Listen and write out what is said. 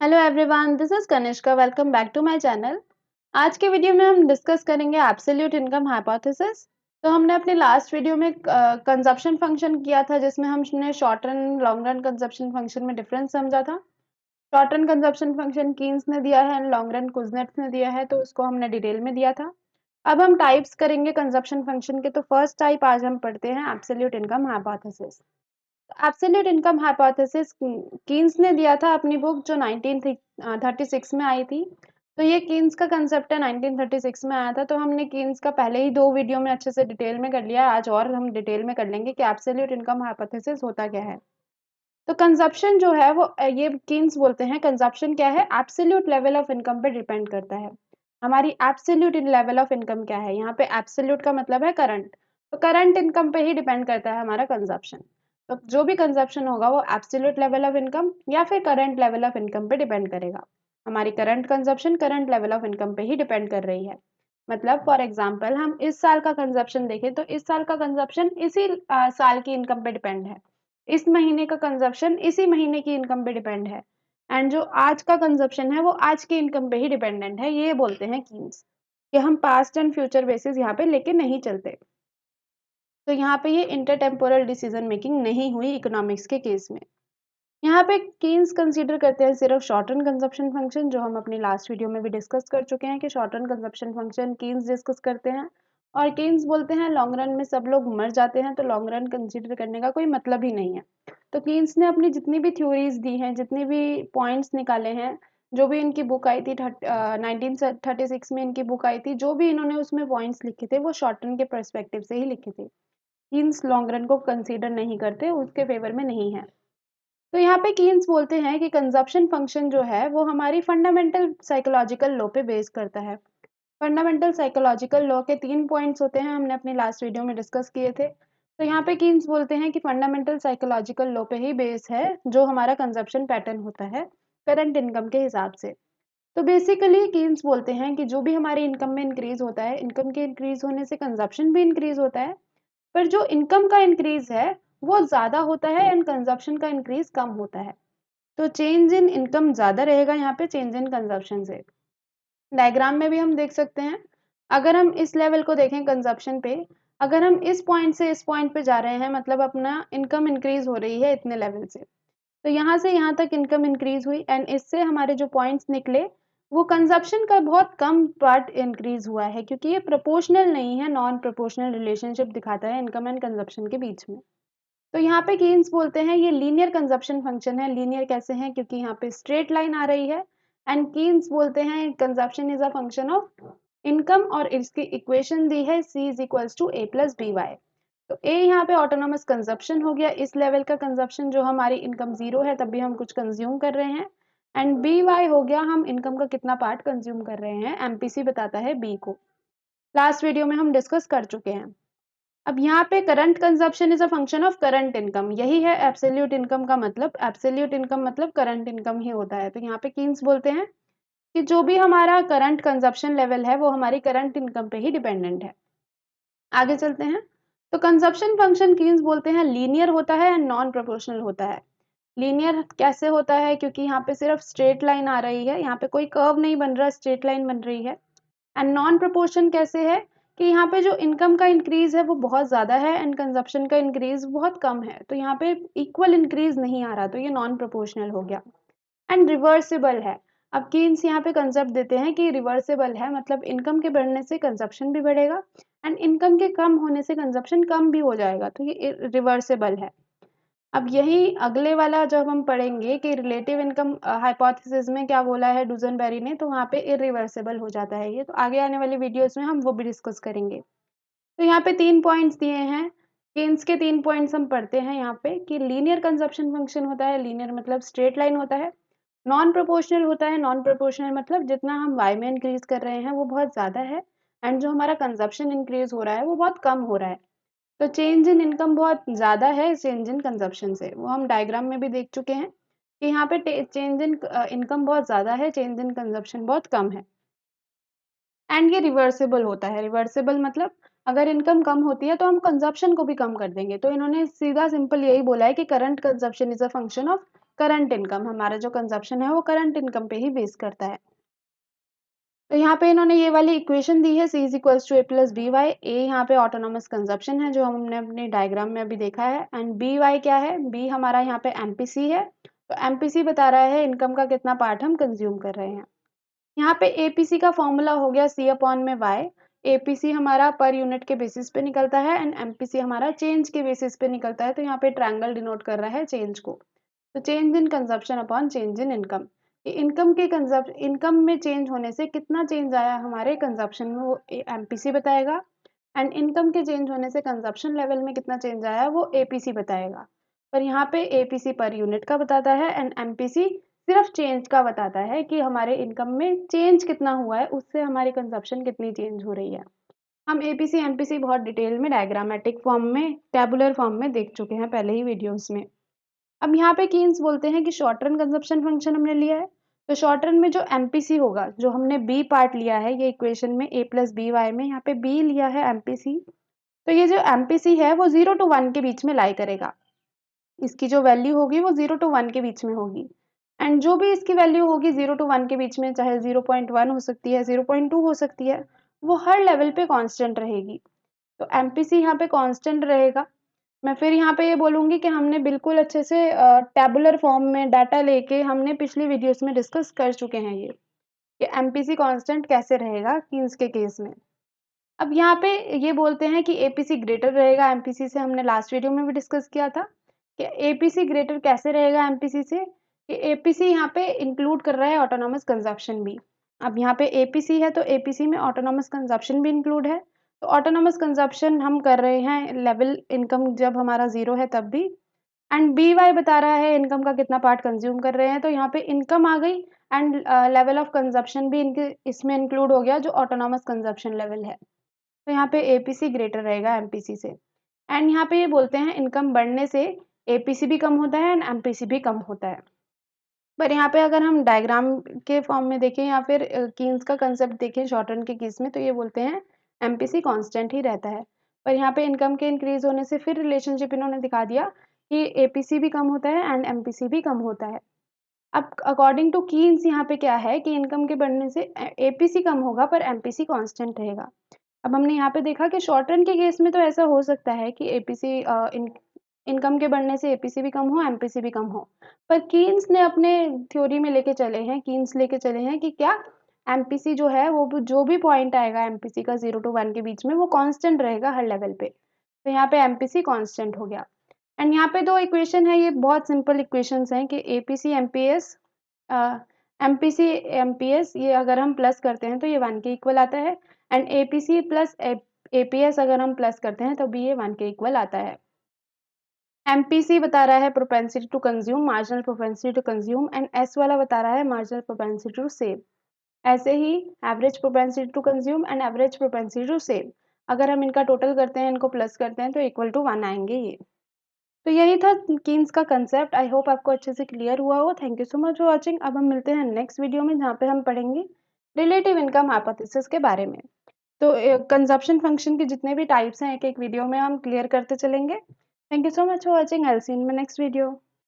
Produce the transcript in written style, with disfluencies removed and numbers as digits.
Hello everyone, this is Kanishka. Welcome back to my channel. आज के video में हम डिस्कस करेंगे एब्सोल्यूट इनकम हाइपोथेसिस। तो हमने अपने लास्ट वीडियो में कंजप्शन फंक्शन किया था, जिसमें हमने short run long run consumption function में डिफरेंस समझा था। Short run consumption function Keynes ने दिया है एंड लॉन्ग रन कुजनेट्स ने दिया है, तो उसको हमने डिटेल में दिया था। अब हम टाइप्स करेंगे कंजप्शन फंक्शन के। तो फर्स्ट टाइप आज हम पढ़ते हैं absolute income hypothesis. Absolute income hypothesis Keynes ने दिया था अपनी बुक, जो 1936 में आई थी। तो ये कीन्स का कंसेप्ट है, 1936 में आया था। तो हमने कीन्स का पहले ही 2 वीडियो में अच्छे से डिटेल में कर लिया। आज और हम डिटेल में कर लेंगे कि एब्सोल्यूट इनकम हाइपोथेसिस होता क्या है। तो कंजप्शन जो है वो ये कीन्स बोलते हैं, कंजप्शन क्या है, एब्सोल्यूट लेवल ऑफ इनकम पे डिपेंड करता है। हमारी एब्सोल्यूट लेवल ऑफ इनकम क्या है, यहाँ पे एब्सोल्यूट का मतलब है करंट। तो करंट इनकम पे ही डिपेंड करता है हमारा कंजप्शन। तो जो भी कंजप्शन होगा वो एब्सोल्यूट लेवल ऑफ इनकम या फिर करंट लेवल ऑफ इनकम पे डिपेंड करेगा। हमारी current consumption current level of income पे ही डिपेंड कर रही है। मतलब फॉर एग्जाम्पल हम इस साल का कंजप्शन देखें तो इस साल का कंजप्शन इसी साल की इनकम पे डिपेंड है। इस महीने का कंजप्शन इसी महीने की इनकम पे डिपेंड है। एंड जो आज का कंजप्शन है वो आज की इनकम पे ही डिपेंडेंट है। ये बोलते हैं कीन्स कि हम पास्ट एंड फ्यूचर बेसिस यहाँ पे लेके नहीं चलते। तो यहाँ पे ये इंटरटेम्पोरल डिसीजन मेकिंग नहीं हुई इकोनॉमिक्स के केस में। यहाँ पे कीन्स कंसीडर करते हैं सिर्फ शॉर्ट रन कंजप्शन फंक्शन, जो हम अपनी लास्ट वीडियो में भी डिस्कस कर चुके हैं कि short run consumption function Keynes discuss करते हैं। और कीन्स बोलते हैं लॉन्ग रन में सब लोग मर जाते हैं, तो लॉन्ग रन कंसीडर करने का कोई मतलब ही नहीं है। तो कीन्स ने अपनी जितनी भी थ्योरीज दी हैं, जितने भी पॉइंट्स निकाले हैं, जो भी इनकी बुक आई थी 1936 में इनकी बुक आई थी, जो भी इन्होंने उसमें पॉइंट्स लिखे थे वो शॉर्ट रन के पर्सपेक्टिव से ही लिखे थे। कीन्स लॉन्ग रन को कंसीडर नहीं करते, उसके फेवर में नहीं है। तो यहाँ पे कीन्स बोलते हैं कि कंजप्शन फंक्शन जो है वो हमारी फंडामेंटल साइकोलॉजिकल लॉ पे बेस करता है। फंडामेंटल साइकोलॉजिकल लॉ के 3 पॉइंट्स होते हैं, हमने अपनी लास्ट वीडियो में डिस्कस किए थे। तो यहाँ पे कीन्स बोलते हैं कि फंडामेंटल साइकोलॉजिकल लॉ पे ही बेस है जो हमारा कंजप्शन पैटर्न होता है करंट इनकम के हिसाब से। तो बेसिकली कीन्स बोलते हैं कि जो भी हमारी इनकम में इंक्रीज होता है, इनकम के इंक्रीज होने से कंजप्शन भी इंक्रीज होता है। पर जो इनकम का इंक्रीज है वो ज्यादा होता है एंड कंजप्शन का इंक्रीज कम होता है। तो चेंज इन इनकम ज्यादा रहेगा यहाँ पे चेंज इन कंजप्शन से। डायग्राम में भी हम देख सकते हैं। अगर हम इस लेवल को देखें कंजप्शन पे, अगर हम इस पॉइंट से इस पॉइंट पे जा रहे हैं, मतलब अपना इनकम इंक्रीज हो रही है इतने लेवल से, तो यहाँ से यहाँ तक इनकम इंक्रीज हुई एंड इससे हमारे जो पॉइंट्स निकले वो कंजप्शन का बहुत कम पार्ट इंक्रीज हुआ है, क्योंकि ये प्रोपोर्शनल नहीं है, नॉन प्रोपोर्शनल रिलेशनशिप दिखाता है इनकम एंड कंजप्शन के बीच में। तो यहाँ पे कीन्स बोलते हैं ये लीनियर कंजप्शन फंक्शन है। लीनियर कैसे है, क्योंकि यहाँ पे स्ट्रेट लाइन आ रही है। एंड कीन्स बोलते हैं consumption is a function of income, और इसकी इक्वेशन दी है c is equals to a plus B Y. तो a यहाँ पे ऑटोनोमस कंजप्शन हो गया, इस लेवल का कंजप्शन जो हमारी इनकम 0 है तब भी हम कुछ कंज्यूम कर रहे हैं। एंड बी वाई हो गया हम इनकम का कितना पार्ट कंज्यूम कर रहे हैं, एमपीसी बताता है b को। लास्ट वीडियो में हम डिस्कस कर चुके हैं। अब यहाँ पे current consumption is a function of current income, यही है एब्सोल्यूट इनकम का मतलब। एब्सोल्यूट इनकम मतलब करंट इनकम ही होता है। तो यहाँ पे कीन्स बोलते हैं कि जो भी हमारा करंट कंजप्शन लेवल है वो हमारी करंट इनकम पे ही डिपेंडेंट है। आगे चलते हैं। तो कंजप्शन फंक्शन कीन्स बोलते हैं लीनियर होता है एंड नॉन प्रोपोर्शनल होता है। लीनियर कैसे होता है, क्योंकि यहाँ पे सिर्फ स्ट्रेट लाइन आ रही है, यहाँ पे कोई कर्व नहीं बन रहा, स्ट्रेट लाइन बन रही है। एंड नॉन प्रोपोर्शन कैसे है कि यहाँ पे जो इनकम का इंक्रीज है वो बहुत ज्यादा है एंड कंजप्शन का इंक्रीज बहुत कम है, तो यहाँ पे इक्वल इंक्रीज नहीं आ रहा, तो ये नॉन प्रोपोर्शनल हो गया। एंड रिवर्सिबल है। अब कीन्स यहाँ पे कंसेप्ट देते हैं कि रिवर्सिबल है, मतलब इनकम के बढ़ने से कंजप्शन भी बढ़ेगा एंड इनकम के कम होने से कंजप्शन कम भी हो जाएगा, तो ये रिवर्सिबल है। अब यही अगले वाला जब हम पढ़ेंगे कि रिलेटिव इनकम हाइपोथेसिस में क्या बोला है डूजनबेरी ने, तो वहाँ पे इरिवर्सिबल हो जाता है ये। तो आगे आने वाली वीडियोस में हम वो भी डिस्कस करेंगे। तो यहाँ पे 3 पॉइंट्स दिए हैं, केन्स के 3 पॉइंट्स हम पढ़ते हैं यहाँ पे कि लीनियर कंजप्शन फंक्शन होता है, लीनियर मतलब स्ट्रेट लाइन होता है। नॉन प्रोपोर्शनल होता है, नॉन प्रोपोर्शनल मतलब जितना हम वाई में इंक्रीज कर रहे हैं वो बहुत ज्यादा है एंड जो हमारा कंजप्शन इंक्रीज हो रहा है वो बहुत कम हो रहा है। तो चेंज इन इनकम बहुत ज़्यादा है चेंज इन कंजप्शन से, वो हम डायग्राम में भी देख चुके हैं कि यहाँ पे चेंज इन इनकम बहुत ज़्यादा है, चेंज इन कंजप्शन बहुत कम है। एंड ये रिवर्सिबल होता है। रिवर्सिबल मतलब अगर इनकम कम होती है तो हम कंजप्शन को भी कम कर देंगे। तो इन्होंने सीधा सिंपल यही बोला है कि current consumption is a function of current income, हमारा जो कंजप्शन है वो करंट इनकम पे ही बेस करता है। तो यहाँ पे इन्होंने ये वाली इक्वेशन दी है, C is equals to A plus B Y. A यहाँ पे ऑटोनोमस कंजप्शन है जो हमने अपने डायग्राम में अभी देखा है, एंड बी वाई क्या है, बी हमारा यहाँ पे एमपीसी है। तो एमपीसी बता रहा है इनकम का कितना पार्ट हम कंज्यूम कर रहे हैं। यहाँ पे एपीसी का फॉर्मूला हो गया C अपॉन में वाई। एपीसी हमारा पर यूनिट के बेसिस पे निकलता है एंड एमपीसी हमारा चेंज के बेसिस पे निकलता है। तो यहाँ पे ट्रायंगल डिनोट कर रहा है चेंज को। तो change in consumption upon change in income, income में चेंज होने से कितना चेंज आया हमारे कंजप्शन में वो एमपीसी बताएगा, एंड इनकम के चेंज होने से कंजप्शन लेवल में कितना चेंज आया वो एपीसी बताएगा। पर यहाँ पे एपीसी पर यूनिट का बताता है एंड एमपीसी सिर्फ चेंज का बताता है कि हमारे इनकम में चेंज कितना हुआ है, उससे हमारी कंजप्शन कितनी चेंज हो रही है। हम एपीसी एमपीसी बहुत डिटेल में डायग्रामेटिक फॉर्म में, टेबुलर फॉर्म में देख चुके हैं पहले ही वीडियोस में। अब यहाँ पे कीन्स बोलते हैं कि शॉर्ट रन कंजप्शन फंक्शन हमने लिया है, तो शॉर्ट रन में जो एमपीसी होगा, जो हमने बी पार्ट लिया है ये इक्वेशन में ए प्लस बी वाई में, यहाँ पे बी लिया है एमपीसी। तो ये जो एमपीसी है वो 0 to 1 के बीच में लाई करेगा। इसकी जो वैल्यू होगी वो 0 to 1 के बीच में होगी, एंड जो भी इसकी वैल्यू होगी 0 to 1 के बीच में, चाहे 0.1 हो सकती है, 0.2 हो सकती है, वो हर लेवल पे कांस्टेंट रहेगी। तो एमपीसी यहाँ पे कांस्टेंट रहेगा। मैं फिर यहाँ पे ये बोलूँगी कि हमने बिल्कुल अच्छे से टैबुलर फॉर्म में डाटा लेके हमने पिछली वीडियोस में डिस्कस कर चुके हैं ये, कि एमपीसी कांस्टेंट कैसे रहेगा कीन्स के केस में। अब यहाँ पे ये बोलते हैं कि एपीसी ग्रेटर रहेगा एमपीसी से, हमने लास्ट वीडियो में भी डिस्कस किया था कि एपीसी ग्रेटर कैसे रहेगा एमपीसी से, कि एपीसी यहाँ पे इंक्लूड कर रहा है ऑटोनॉमस कंजप्शन भी। अब यहाँ पे एपीसी है तो एपीसी में ऑटोनॉमस कंजप्शन भी इंक्लूड है। तो ऑटोनॉमस कंजप्शन हम कर रहे हैं लेवल इनकम जब हमारा 0 है तब भी, एंड बी वाई बता रहा है इनकम का कितना पार्ट कंज्यूम कर रहे हैं। तो यहाँ पे इनकम आ गई एंड लेवल ऑफ कंजप्शन भी इनके इसमें इंक्लूड हो गया जो ऑटोनॉमस कंजप्शन लेवल है। तो यहाँ पे एपीसी ग्रेटर रहेगा एमपीसी से, एंड यहाँ पे ये बोलते हैं इनकम बढ़ने से एपीसी भी कम होता है एंड एमपीसी भी कम होता है। पर यहाँ पे अगर हम डायग्राम के फॉर्म में देखें या फिर कीन्स का कंसेप्ट देखें शॉर्ट रन के केस में, तो ये बोलते हैं एमपीसी कांस्टेंट ही रहता है। पर यहाँ पे इनकम के इंक्रीज होने से फिर रिलेशनशिप इन्होंने दिखा दिया कि एपीसी भी कम होता है एंड एमपीसी भी कम होता है। अब अकॉर्डिंग टू कीन्स यहाँ पे क्या है कि इनकम के बढ़ने से एपीसी कम होगा पर एमपीसी कांस्टेंट रहेगा। अब हमने यहाँ पे देखा कि शॉर्ट रन के केस में तो ऐसा हो सकता है कि एपीसी इनकम के बढ़ने से एपीसी भी कम हो एमपीसी भी कम हो, पर कीन्स ने अपने थ्योरी में लेके चले हैं, कीन्स लेके चले हैं कि क्या एमपीसी जो है वो जो भी पॉइंट आएगा एमपीसी का 0 to 1 के बीच में वो कांस्टेंट रहेगा हर लेवल पे। तो यहाँ पे एमपीसी कांस्टेंट हो गया। एंड यहाँ पे दो इक्वेशन है, ये बहुत सिंपल इक्वेशंस हैं कि एपीसी एमपीएस एमपीसी एमपीएस ये अगर हम प्लस करते हैं तो ये 1 के इक्वल आता है, एंड एपीसी प्लस एपीएस अगर हम प्लस करते हैं तो भी ये 1 के इक्वल आता है। एमपीसी बता रहा है propensity to consume, marginal propensity to consume, and S वाला बता रहा है मार्जिनल प्रोपेंसिटी टू सेव। ऐसे ही average propensity to consume and average propensity to save, अगर हम इनका टोटल करते हैं, इनको प्लस करते हैं तो इक्वल टू 1 आएंगे ये। तो यही था कीन्स का कंसेप्ट। आई होप आपको अच्छे से क्लियर हुआ हो। Thank you so much for watching. अब हम मिलते हैं नेक्स्ट वीडियो में जहाँ पे हम पढ़ेंगे रिलेटिव इनकम हाइपोथेसिस के बारे में। तो कंजप्शन फंक्शन के जितने भी टाइप्स हैं एक एक वीडियो में हम क्लियर करते चलेंगे। Thank you so much for watching. I will see you in my next video.